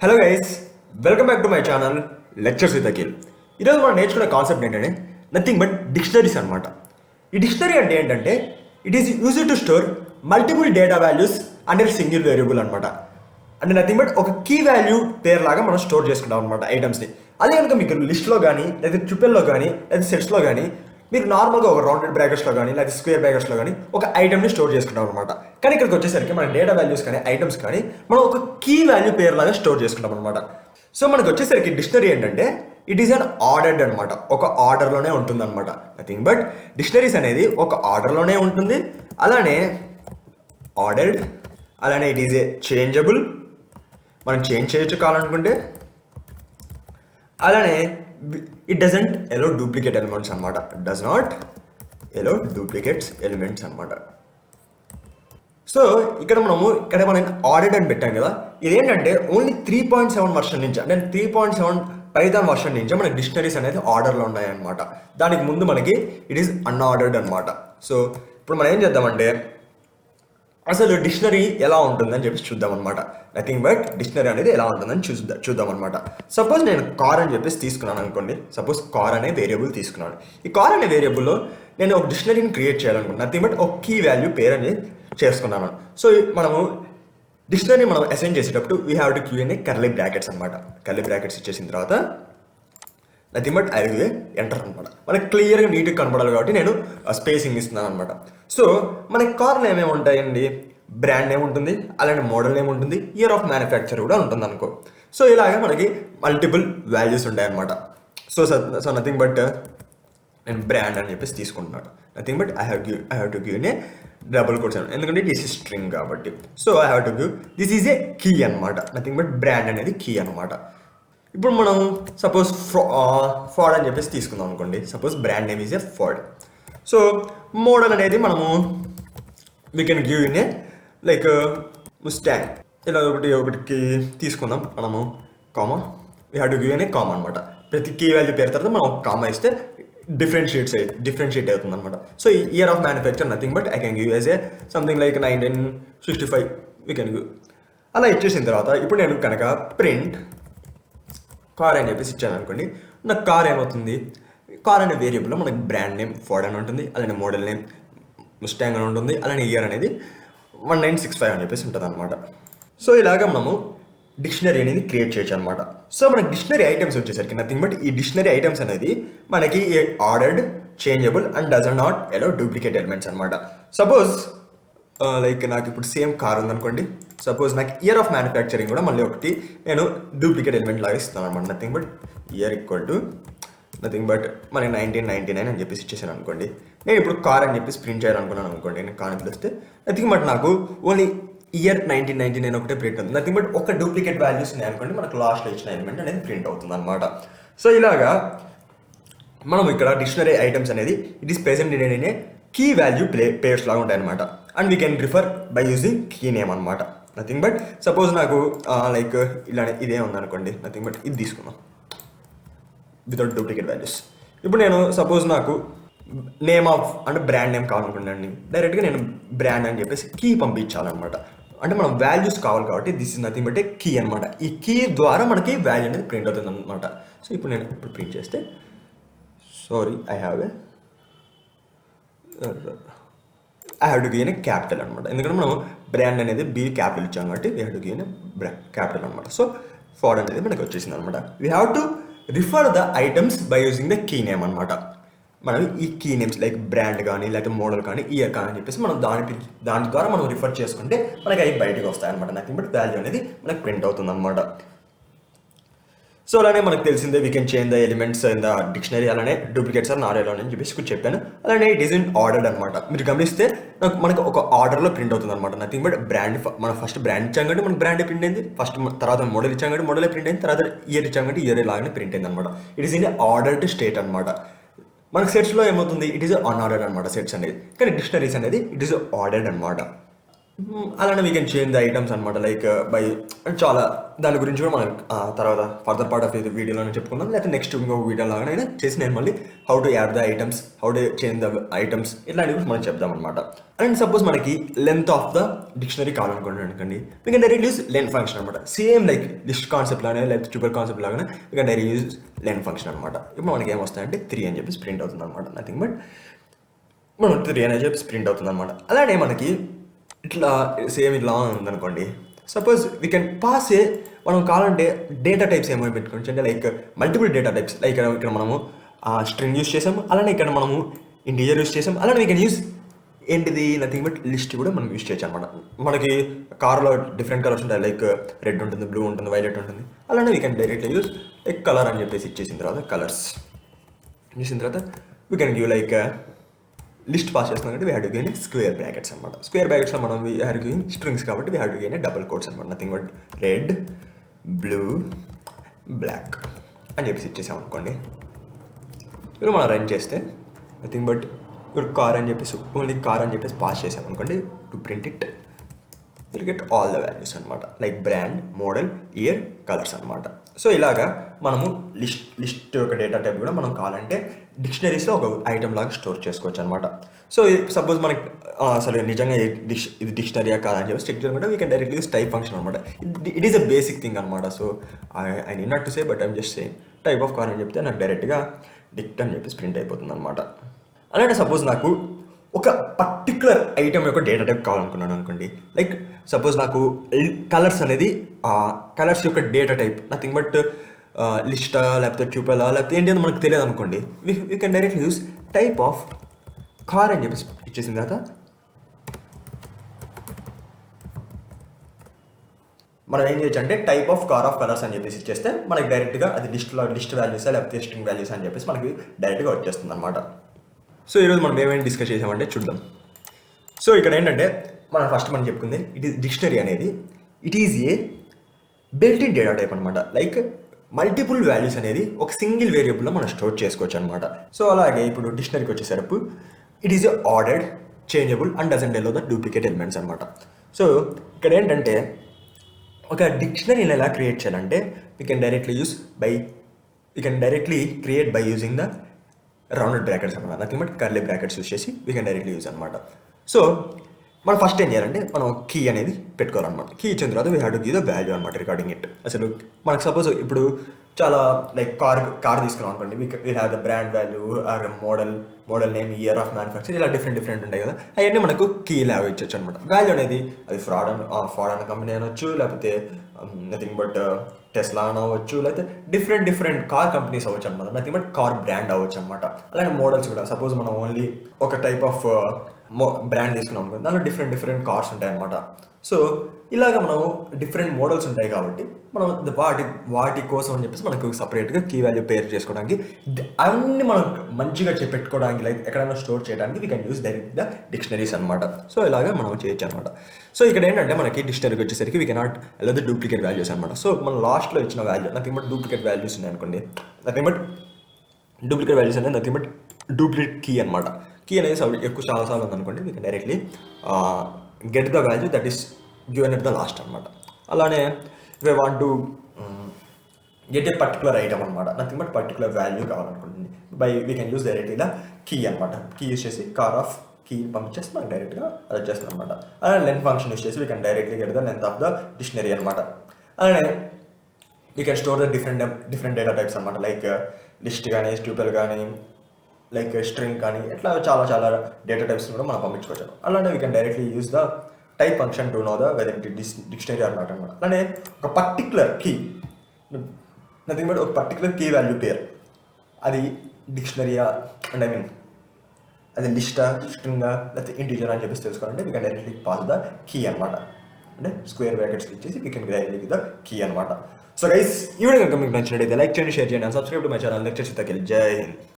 Hello guys, welcome back to my channel lectures with Akhil. ఈరోజు మనం నేర్చుకునే కాన్సెప్ట్ ఏంటంటే నథింగ్ బట్ డిక్షనరీస్ అనమాట. ఈ డిక్షనరీ అంటే ఏంటంటే it is used to store multiple data values under single variable అనమాట. అంటే నథింగ్ బట్ ఒక కీ వాల్యూ పేర్ లాగా మనం స్టోర్ చేసుకుంటాం అనమాట ఐటమ్స్ని. అదే కనుక మీకు లిస్ట్లో కానీ లేదా ట్రిపుల్లో కానీ లేదా సెట్స్లో కానీ మీరు నార్మల్గా ఒక రౌండెడ్ బ్రాకెట్స్లో కానీ లేదా స్క్వేర్ బ్రాకెట్స్లో కానీ ఒక ఐటమ్ని స్టోర్ చేసుకుంటాం అనమాట. కానీ ఇక్కడికి వచ్చేసరికి మన డేటా వాల్యూస్ కానీ ఐటమ్స్ కానీ మనం ఒక కీ వాల్యూ పేరు లాగా స్టోర్ చేసుకుంటాం అనమాట. సో మనకు వచ్చేసరికి డిక్షనరీ ఏంటంటే ఇట్ ఈస్ అన్ ఆర్డర్డ్ అనమాట, ఒక ఆర్డర్లోనే ఉంటుంది అనమాట. నథింగ్ బట్ డిక్షనరీస్ అనేది ఒక ఆర్డర్లోనే ఉంటుంది, అలానే ఆర్డర్డ్, అలానే ఇట్ ఈజ్ ఏ చేంజబుల్, మనం చేంజ్ చేయొచ్చు కావాలనుకుంటే, అలానే it doesn't allow duplicate elements అనమాట. Does not allow duplicates elements అనమాట. సో ఇక్కడ మనం ఆర్డర్డ్ అని పెట్టాం కదా, ఇదేంటంటే ఓన్లీ 3.7 వర్షన్ నుంచి, అంటే 3.7 పైథాన్ వర్షన్ నుంచి మనకి డిక్షనరీస్ అనేది ఆర్డర్లో ఉన్నాయన్నమాట. దానికి ముందు మనకి ఇట్ ఈస్ అన్ఆర్డర్డ్ అనమాట. సో ఇప్పుడు మనం ఏం చేద్దామంటే అసలు డిక్షనరీ ఎలా ఉంటుందని చెప్పేసి చూద్దాం అనమాట. నథింగ్ బట్ డిక్షనరీ అనేది ఎలా ఉంటుందని చూద్దాం అనమాట. సపోజ్ నేను కార్ అని చెప్పేసి తీసుకున్నాను అనుకోండి. సపోజ్ కార్ అనే వేరియబుల్ తీసుకున్నాను. ఈ కార్ అనే వేరియబుల్లో నేను ఒక డిక్షనరీని క్రియేట్ చేయాలనుకుంటున్నాను. నథింగ్ బట్ ఒక కీ వాల్యూ పేరు అనేది చేసుకున్నాను. సో మనము డిక్షనరీ మనం అసైన్ చేసేటప్పుడు we have to queue in a curly brackets అనమాట. కర్లీ బ్రాకెట్స్ ఇచ్చేసిన తర్వాత nothing but I will enter అనమాట. మనకి క్లియర్గా నీట్గా కనపడాలి కాబట్టి నేను స్పేసింగ్ ఇస్తున్నాను అనమాట. సో మనకి కార్లు ఏమేమి ఉంటాయండి, బ్రాండ్ నేమ్ ఉంటుంది, అలానే మోడల్ నేమ్ ఉంటుంది, ఇయర్ ఆఫ్ మ్యానుఫ్యాక్చర్ కూడా ఉంటుంది అనుకో. సో ఇలాగే మనకి మల్టిపుల్ వాల్యూస్ ఉంటాయి అనమాట. సో నథింగ్ బట్ నేను బ్రాండ్ అని చెప్పేసి తీసుకుంటున్నాను. Nothing but I have to give a double quotes అని, ఎందుకంటే దిస్ ఇస్ స్ట్రింగ్ కాబట్టి. So I have to give this is a key అనమాట. నథింగ్ బట్ బ్రాండ్ అనేది కీ అనమాట. ఇప్పుడు మనం సపోజ్ ఫార్డ్ అని చెప్పేసి తీసుకుందాం అనుకోండి. Suppose brand name is a Ford. So model అనేది మనము we can give in a like Mustang, ఇలా ఒకటికి తీసుకుందాం మనము. Comma, we have to give in A comma అనమాట. ప్రతి కీ వాల్యూ పేరు తర్వాత మనం ఒక కామా ఇస్తే డిఫరెన్షియేట్ అవుతుంది అనమాట. So year of manufacture nothing but I can give as a something like 1965 we can give. అలా ఇచ్చేసిన తర్వాత ఇప్పుడు నేను కనుక ప్రింట్ కార్ అని చెప్పేసి ఇచ్చాను అనుకోండి. నాకు కార్ ఏమవుతుంది, కార్ అనే వేరియబుల్లో మనకి బ్రాండ్ నేమ్ ఫోర్డ్ అని ఉంటుంది, అలానే మోడల్ నేమ్ ముస్టాంగ్ అని ఉంటుంది, అలానే ఇయర్ అనేది 1965 అని చెప్పేసి ఉంటుంది అనమాట. సో ఇలాగ మనము డిక్షనరీ అనేది క్రియేట్ చేయొచ్చు అనమాట. సో మనకి డిక్షనరీ ఐటమ్స్ వచ్చేసరికి నథింగ్ బట్ ఈ డిక్షనరీ ఐటమ్స్ అనేది మనకి ordered, changeable and does not allow duplicate elements అనమాట. సపోజ్ లైక్ నాకు ఇప్పుడు సేమ్ కార్ ఉందనుకోండి. సపోజ్ నాకు ఇయర్ ఆఫ్ మ్యానుఫ్యాక్చరింగ్ కూడా మళ్ళీ ఒకటి నేను డూప్లికేట్ ఎలిమెంట్ లాగా ఇస్తాను అనమాట. Nothing but year equal to nothing but మనకి 1999 అని చెప్పేసి ఇచ్చేసాను అనుకోండి. నేను ఇప్పుడు కార్ అని చెప్పేసి ప్రింట్ చేయాలనుకున్నాను అనుకోండి. నేను కార్ పిలిస్తే నథింగ్ బట్ నాకు ఓన్లీ ఇయర్ 1999 ఒకటే ప్రింట్ అవుతుంది. నథింగ్ బట్ ఒక డూప్లికేట్ వాల్యూస్ ఉన్నాయి అనుకోండి, మనకు లాస్ట్లో ఇచ్చిన ఎలిమెంట్ అనేది ప్రింట్ అవుతుంది అనమాట. సో ఇలాగా మనం ఇక్కడ డిక్షనరీ ఐటమ్స్ అనేది it is present in a key value pairs లాగా ఉంటాయి అనమాట. And we can refer by using key name అనమాట. నథింగ్ బట్ సపోజ్ నాకు లైక్ ఇలా ఇదే ఉందనుకోండి. నథింగ్ బట్ ఇది తీసుకుందాం వితౌట్ డూప్లికేట్ వాల్యూస్. ఇప్పుడు నేను సపోజ్ నాకు నేమ్ ఆఫ్ అంటే బ్రాండ్ నేమ్ కావాలనుకుంటాను. డైరెక్ట్గా నేను బ్రాండ్ అని చెప్పేసి కీ పంపించాలన్నమాట. అంటే మనం వాల్యూస్ కావాలి కాబట్టి this is nothing but a key అనమాట. ఈ కీ ద్వారా మనకి వాల్యూ అనేది ప్రింట్ అవుతుంది అనమాట. సో ఇప్పుడు నేను ప్రింట్ చేస్తే I have to give a capital అనమాట. ఎందుకంటే మనం బ్రాండ్ అనేది బి క్యాపిటల్ ఇచ్చాం కాబట్టి we have to give a capital అనమాట. సో ఫార్డ్ అనేది మనకి వచ్చేసింది అనమాట. We have to refer the items by using the key name అనమాట. మనం ఈ కీ నేమ్స్ లైక్ బ్రాండ్ కానీ లేకపోతే మోడల్ కానీ ఇయర్ కానీ అని చెప్పేసి మనం దాని ద్వారా మనం రిఫర్ చేసుకుంటే మనకి అవి బయటకు వస్తాయి అనమాట. నథింగ్ బట్ వాల్యూ అనేది మనకి ప్రింట్ అవుతుంది అనమాట. సో అలానే మనకు తెలిసిందే we can change the elements in the dictionary, అలానే డూప్లికేట్స్ ఆర్ నాట్ అలౌడ్ అని చెప్పేసి చెప్పాను. అలానే ఇట్ ఈస్ ఇన్ ఆర్డర్డ్ అనమాట. మీరు గమనిస్తే మనకు ఒక ఆర్డర్లో ప్రింట్ అవుతుంది అనమాట. నథింగ్ బట్ బ్రాండ్, మనం ఫస్ట్ బ్రాండ్ ఇచ్చాం కాబట్టి మనకు బ్రాండ్ ప్రింట్ అయింది, ఫస్ట్ తర్వాత మోడల్ ఇచ్చాం కాబట్టి మోడలే ప్రింట్ అయింది, తర్వాత ఇయర్ ఇచ్చాం కాబట్టి ఇయర్ లాగానే ప్రింట్ అయింది అనమాట. It is in ordered state అనమాట. మనకు సెట్స్లో ఏమవుతుంది, ఇట్ ఈస్ అన్ఆర్డర్డ్ అనమాట సెట్స్ అనేది. కానీ డిక్షనరీస్ అనేది ఇట్ ఈస్ ఆర్డర్డ్ అనమాట. అలానే we can change the items అనమాట లైక్ బై చాలా దాని గురించి కూడా మనం తర్వాత ఫర్దర్ పార్ట్ ఆఫ్ ఇది వీడియోలో చెప్పుకుందాం, లేకపోతే నెక్స్ట్ ఇంకో వీడియో లాగానైనా చేసి నేను మళ్ళీ how to add the items, how to change the items ఇట్లాంటివి కూడా మనం చెప్దాం అనమాట. అండ్ సపోజ్ మనకి లెంత్ ఆఫ్ ద డిక్షనరీ కావాలనుకోండి, we can direct use len function అనమాట. సేమ్ లైక్ లిస్ట్ కాన్సెప్ట్ లాగానే లేకపోతే ట్యూబల్ కాన్సెప్ట్ లాగానే we can direct use len function అనమాట. ఇప్పుడు మనకి ఏమొస్తాయంటే 3 అని చెప్పి ప్రింట్ అవుతుంది అనమాట. నథింగ్ బట్ మనం 3 అని చెప్పి ప్రింట్ అవుతుంది అనమాట. అలానే మనకి ఇట్లా సేమ్ ఇట్లా ఉందనుకోండి, సపోజ్ వీ కెన్ పాస్ మనం కావాలంటే డేటా టైప్స్ ఏమో పెట్టుకోవచ్చు అంటే like multiple data types. Like ఇక్కడ మనము స్ట్రింగ్ యూస్ చేసాము, అలానే ఇక్కడ మనము ఇంటీజర్ యూస్ చేసాం, అలానే వీ కెన్ యూస్ ఏంటిది నథింగ్ బట్ లిస్ట్ కూడా మనం యూస్ చేయొచ్చు అనమాట. మనకి కార్లో డిఫరెంట్ కలర్స్ ఉంటాయి, లైక్ రెడ్ ఉంటుంది, బ్లూ ఉంటుంది, వైలెట్ ఉంటుంది. అలానే we can directly use like colour అని చెప్పేసి ఇచ్చేసిన తర్వాత కలర్స్ చేసిన తర్వాత we can give like list pass చేస్తున్నాం కాబట్టి we have to gain square brackets అనమాట. స్క్వేర్ బ్రాకెట్స్లో మనం we have to gain strings కాబట్టి we have to gain double quotes అనమాట. Nothing but red, blue, black అని చెప్పేసి ఇచ్చేసాం అనుకోండి. ఇప్పుడు మనం రన్ చేస్తే నథింగ్ బట్ ఇప్పుడు కార్ అని చెప్పేసి ఓన్లీ కార్ అని చెప్పేసి పాస్ చేసాం అనుకోండి, to print it will get all the values అనమాట, like brand, model, year, colours అనమాట. సో ఇలాగా మనము లిస్ట్ యొక్క డేటా టైప్ కూడా మనం కావాలంటే డిక్షనరీస్లో ఒక ఐటమ్ లాగా స్టోర్ చేసుకోవచ్చు అనమాట. సో సపోజ్ మనకి అసలు నిజంగా ఇది డిక్షనరీయా కాదని చెప్పి చెక్ చేయకుండా we can directly use type function అనమాట. It is a basic thing అనమాట. So I need not to say but I'm just say type of car అని చెప్తే నాకు డైరెక్ట్గా డిక్ట్ అని చెప్పి ప్రింట్ అయిపోతుంది అనమాట. అలాంటి సపోజ్ నాకు ఒక పర్టికులర్ ఐటమ్ యొక్క డేటా టైప్ కావాలనుకున్నాను అనుకోండి, లైక్ సపోజ్ నాకు కలర్స్ అనేది కలర్స్ యొక్క డేటా టైప్ నథింగ్ బట్ లిస్టా లేకపోతే ట్యూపలా లేకపోతే ఏంటి అని మనకు తెలియదు అనుకోండి, we can directly use type of car అని చెప్పేసి ఇచ్చేసిన తర్వాత మనం ఏం చేయొచ్చు అంటే type of car of colours అని చెప్పేసి ఇచ్చేస్తే మనకి డైరెక్ట్గా అది లిస్ట్ వాల్యూస్ లేకపోతే స్ట్రింగ్ వాల్యూస్ అని చెప్పేసి మనకి డైరెక్ట్గా వచ్చేస్తుంది అనమాట. సో ఈరోజు మనం ఏమేమి డిస్కస్ చేసామంటే చూద్దాం. సో ఇక్కడ ఏంటంటే మనం చెప్పుకుంది ఇట్ ఈస్ డిక్షనరీ అనేది it is A built in data type అనమాట. లైక్ మల్టిపుల్ వాల్యూస్ అనేది ఒక సింగిల్ వేరియబుల్లో మనం స్టోర్ చేసుకోవచ్చు అనమాట. సో అలాగే ఇప్పుడు డిక్షనరీకి వచ్చేసరికి it is a ordered, changeable and doesn't allow the duplicate elements అనమాట. సో ఇక్కడ ఏంటంటే ఒక డిక్షనరీని ఎలా క్రియేట్ చేయాలంటే we can directly create by using the rounded brackets అనమాట. Nothing but curly brackets use చేసి వీ కెన్ డైరెక్ట్లీ యూజ్ అనమాట. సో మనం ఫస్ట్ ఏం చేయాలంటే మనం కీ అనేది పెట్టుకోవాలన్నమాట. కీ ఇచ్చిన తర్వాత we have to give the value అనమాట రికార్డింగ్ ఇట్. అసలు మనకు సపోజ్ ఇప్పుడు చాలా లైక్ కార్ తీసుకున్నాం అనుకోండి, we have the brand value or model name, year of manufacture, ఇలా డిఫరెంట్ ఉంటాయి కదా, అవన్నీ మనకు కీ లాగా ఇచ్చొచ్చు అనమాట. వాల్యూ అనేది అది ఫ్రాడ్ అన్న కంపెనీ అనవచ్చు, లేకపోతే నథింగ్ బట్ టెస్లా అని అవ్వచ్చు, లేకపోతే డిఫరెంట్ కార్ కంపెనీస్ అవ్వచ్చు అనమాట. నథింగ్ బట్ కార్ బ్రాండ్ అవ్వచ్చు అనమాట. అలాగే మోడల్స్ కూడా సపోజ్ మనం ఓన్లీ ఒక టైప్ ఆఫ్ బ్రాండ్ తీసుకున్నాం అనుకోండి, దానిలో డిఫరెంట్ కార్స్ ఉంటాయి అనమాట. సో ఇలాగ మనం డిఫరెంట్ మోడల్స్ ఉంటాయి కాబట్టి మనం వాటి కోసం అని చెప్పేసి మనకు సపరేట్గా కీ వాల్యూ పేర్ చేసుకోవడానికి అవన్నీ మనం మంచిగా పెట్టుకోవడానికి లైక్ ఎక్కడైనా స్టోర్ చేయడానికి we can use direct the dictionaries అనమాట. సో ఇలాగా మనం చేయొచ్చు అనమాట. సో ఇక్కడ ఏంటంటే మనకి డిక్షనరీకి వచ్చేసరికి we cannot allow the duplicate values అనమాట. సో మనం లాస్ట్లో ఇచ్చిన value nothing but duplicate values ఉన్నాయి అనుకోండి, నథింగ్ బట్ డూప్లికేట్ వాల్యూస్ అనేది నథింగ్ బట్ డూప్లికేట్ కీ అనమాట. కీ అనేది చాలాసార్లు ఉందనుకోండి, we can directly get the value that is given at the last అనమాట. అలానే if I want to get a particular item అనమాట, నథింగ్ బట్ పర్టికులర్ వాల్యూ కావాలనుకుంటుంది, we can use directly the key అనమాట. Key use చేసి car of key పంపించేసి మనకు డైరెక్ట్గా అది వచ్చేస్తుంది అనమాట. అలానే లెంత్ ఫంక్షన్ యూస్ చేసి we can directly get the length of the dictionary అనమాట. అలానే we can store the different data types అనమాట, లైక్ లిస్ట్ కానీ, ట్యూపల్ కానీ, లైక్ స్ట్రింగ్ కానీ, ఇట్లా చాలా డేటా టైప్స్ కూడా మనం పంపించుకోవచ్చు. అలానే we can directly use the type function to know the whether it is dictionary or not అనమాట. అలానే ఒక పర్టికులర్ కీ నథింగ్ బట్ ఒక పర్టికులర్ కీ వాల్యూ పేర్ అది డిక్షనరీయా అండ్ ఐ మీన్ అది లిస్టా, స్ట్రింగా, లేకపోతే ఇంటీజర్ అని చెప్పేసి తెలుసుకోవాలంటే we can directly pass the key అనమాట. అంటే స్క్వేర్ బ్రాకెట్స్ ఇచ్చేసి we can directly the key అనమాట. సో గైస్ ఈ వీడియో కనుక మీకు నచ్చినట్టయితే లైక్ చేయండి, షేర్ చేయండి and subscribe to my channel lectures with Akhil. జై హింద్.